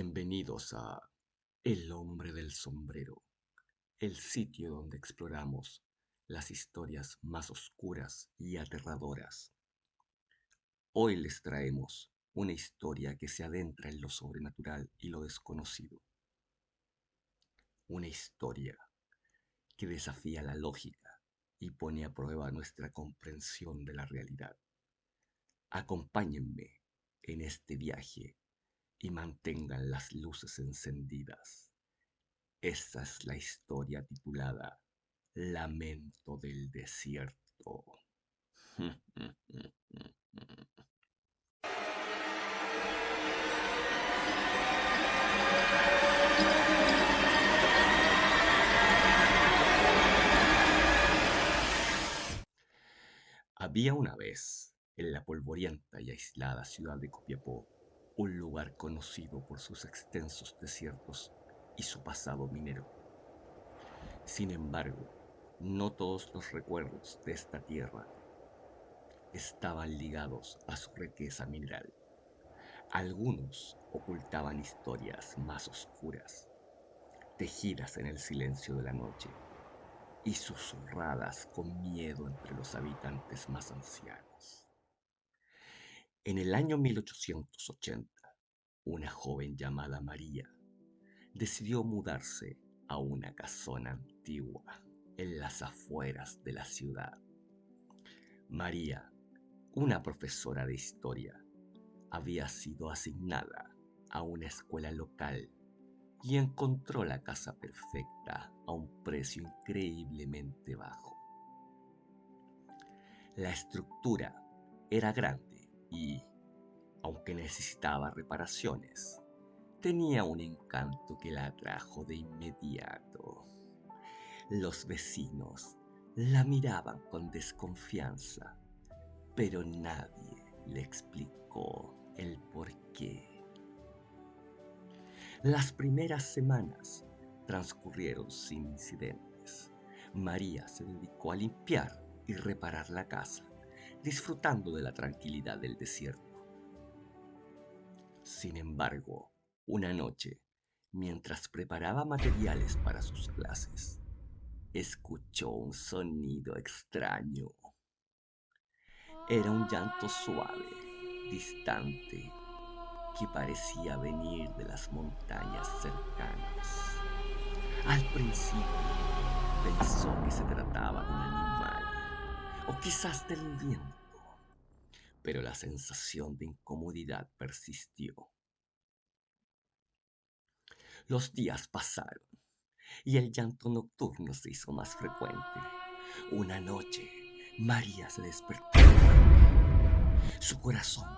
Bienvenidos a El hombre del sombrero, el sitio donde exploramos las historias más oscuras y aterradoras. Hoy les traemos una historia que se adentra en lo sobrenatural y lo desconocido. Una historia que desafía la lógica y pone a prueba nuestra comprensión de la realidad. Acompáñenme en este viaje y mantengan las luces encendidas. Esta es la historia titulada Lamento del Desierto. Había una vez, en la polvorienta y aislada ciudad de Copiapó, un lugar conocido por sus extensos desiertos y su pasado minero. Sin embargo, no todos los recuerdos de esta tierra estaban ligados a su riqueza mineral. Algunos ocultaban historias más oscuras, tejidas en el silencio de la noche y susurradas con miedo entre los habitantes más ancianos. En el año 1880, una joven llamada María decidió mudarse a una casona antigua en las afueras de la ciudad. María, una profesora de historia, había sido asignada a una escuela local y encontró la casa perfecta a un precio increíblemente bajo. La estructura era grande y, aunque necesitaba reparaciones, tenía un encanto que la atrajo de inmediato. Los vecinos la miraban con desconfianza, pero nadie le explicó el porqué. Las primeras semanas transcurrieron sin incidentes. María se dedicó a limpiar y reparar la casa, disfrutando de la tranquilidad del desierto. Sin embargo, una noche, mientras preparaba materiales para sus clases, escuchó un sonido extraño. Era un llanto suave, distante, que parecía venir de las montañas cercanas. Al principio pensó que se trataba de un animal o quizás del viento, pero la sensación de incomodidad persistió. Los días pasaron y el llanto nocturno se hizo más frecuente. Una noche, María se despertó, su corazón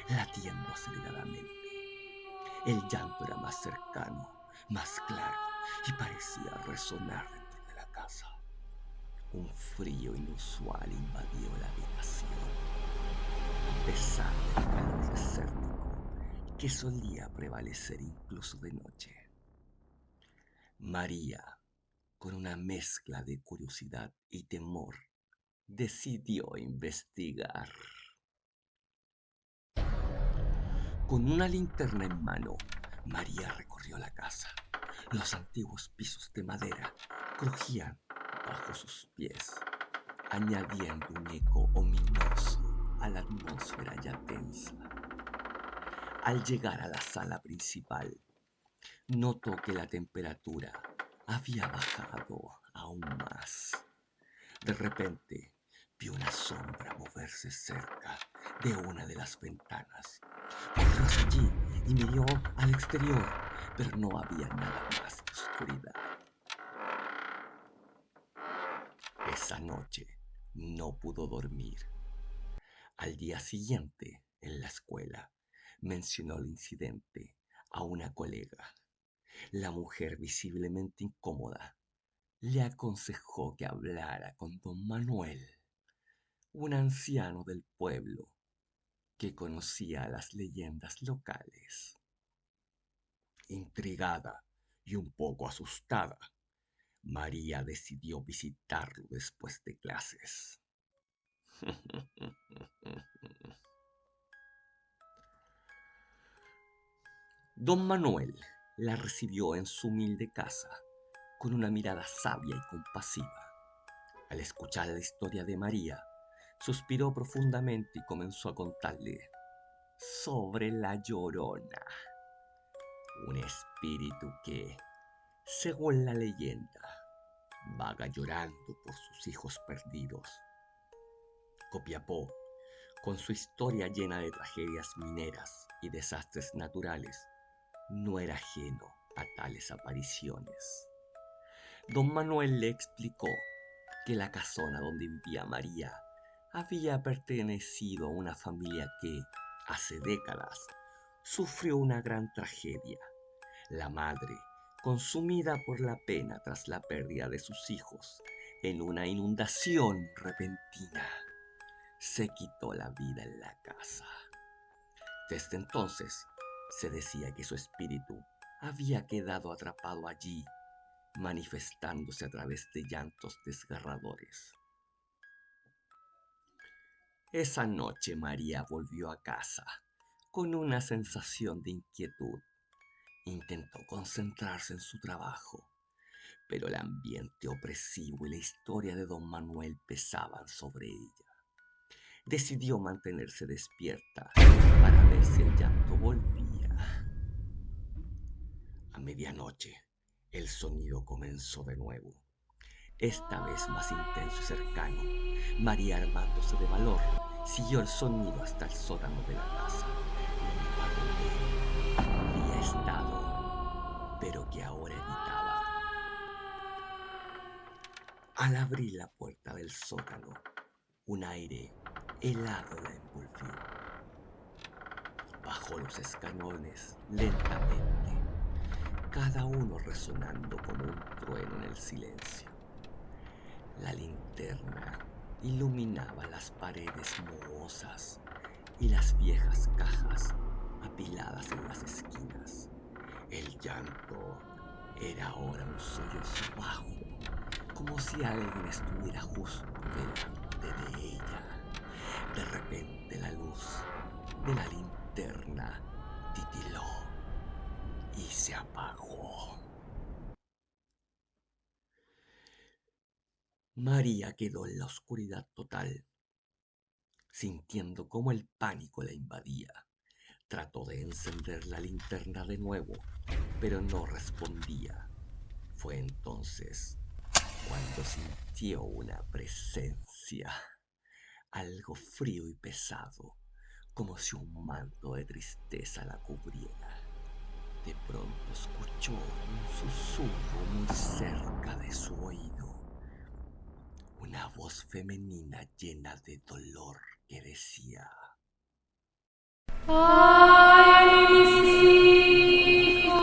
latiendo aceleradamente. El llanto era más cercano, más claro y parecía resonar dentro de la casa. Un frío inusual invadió la habitación, a pesar del calor desértico que solía prevalecer incluso de noche. María, con una mezcla de curiosidad y temor, decidió investigar. Con una linterna en mano, María recorrió la casa. Los antiguos pisos de madera crujían bajo sus pies, añadiendo un eco ominoso a la atmósfera ya tensa. Al llegar a la sala principal, notó que la temperatura había bajado aún más. De repente, vio una sombra moverse cerca de una de las ventanas. Corrió hacia allí y miró al exterior, pero no había nada más que oscuridad. Esa noche no pudo dormir. Al día siguiente, en la escuela, mencionó el incidente a una colega. La mujer, visiblemente incómoda, le aconsejó que hablara con don Manuel, un anciano del pueblo que conocía las leyendas locales. Intrigada y un poco asustada, María decidió visitarlo después de clases. Don Manuel la recibió en su humilde casa con una mirada sabia y compasiva. Al escuchar la historia de María, suspiró profundamente y comenzó a contarle sobre la Llorona, un espíritu que, según la leyenda, vaga llorando por sus hijos perdidos. Copiapó, con su historia llena de tragedias mineras y desastres naturales, no era ajeno a tales apariciones. Don Manuel le explicó que la casona donde vivía María había pertenecido a una familia que, hace décadas, sufrió una gran tragedia. La madre, consumida por la pena tras la pérdida de sus hijos en una inundación repentina, se quitó la vida en la casa. Desde entonces, se decía que su espíritu había quedado atrapado allí, manifestándose a través de llantos desgarradores. Esa noche María volvió a casa con una sensación de inquietud. Intentó concentrarse en su trabajo, pero el ambiente opresivo y la historia de don Manuel pesaban sobre ella. Decidió mantenerse despierta para ver si el llanto volvía. A medianoche, el sonido comenzó de nuevo, esta vez más intenso y cercano. María, armándose de valor, siguió el sonido hasta el sótano de la casa, un lugar donde había estado, pero que ahora evitaba. Al abrir la puerta del sótano, un aire helado la envolvió. Bajó los escalones lentamente, cada uno resonando como un trueno en el silencio. La linterna iluminaba las paredes mohosas y las viejas cajas apiladas en las esquinas. El llanto era ahora un sollozo bajo, como si alguien estuviera justo delante de ella. De repente la luz de la linterna titiló y se apagó. María quedó en la oscuridad total, sintiendo cómo el pánico la invadía. Trató de encender la linterna de nuevo, pero no respondía. Fue entonces cuando sintió una presencia, algo frío y pesado, como si un manto de tristeza la cubriera. De pronto escuchó un susurro muy cerca de su oído, una voz femenina llena de dolor que decía: Ay, mis hijos,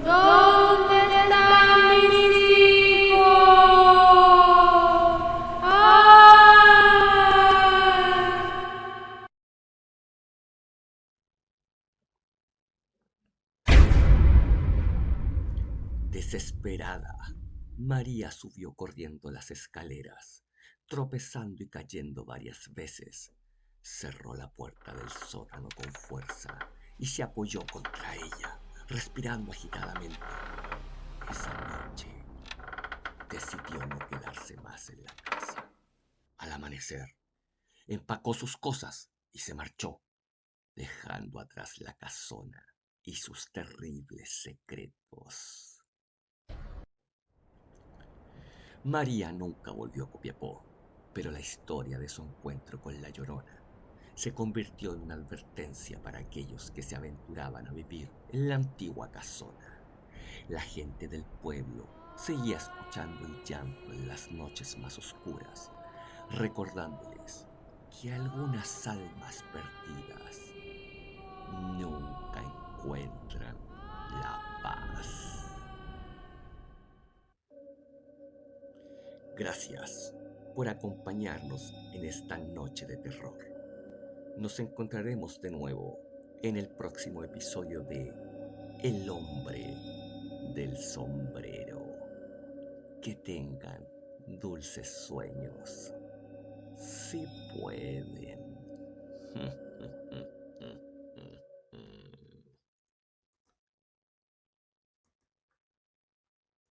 ¿dónde están mis hijos? Ay. Desesperada, María subió corriendo las escaleras, tropezando y cayendo varias veces. Cerró la puerta del sótano con fuerza y se apoyó contra ella, respirando agitadamente. Esa noche decidió no quedarse más en la casa. Al amanecer, empacó sus cosas y se marchó, dejando atrás la casona y sus terribles secretos. María nunca volvió a Copiapó, pero la historia de su encuentro con la Llorona se convirtió en una advertencia para aquellos que se aventuraban a vivir en la antigua casona. La gente del pueblo seguía escuchando el llanto en las noches más oscuras, recordándoles que algunas almas perdidas nunca encuentran la paz. Gracias por acompañarnos en esta noche de terror. Nos encontraremos de nuevo en el próximo episodio de El hombre del sombrero. Que tengan dulces sueños, si pueden.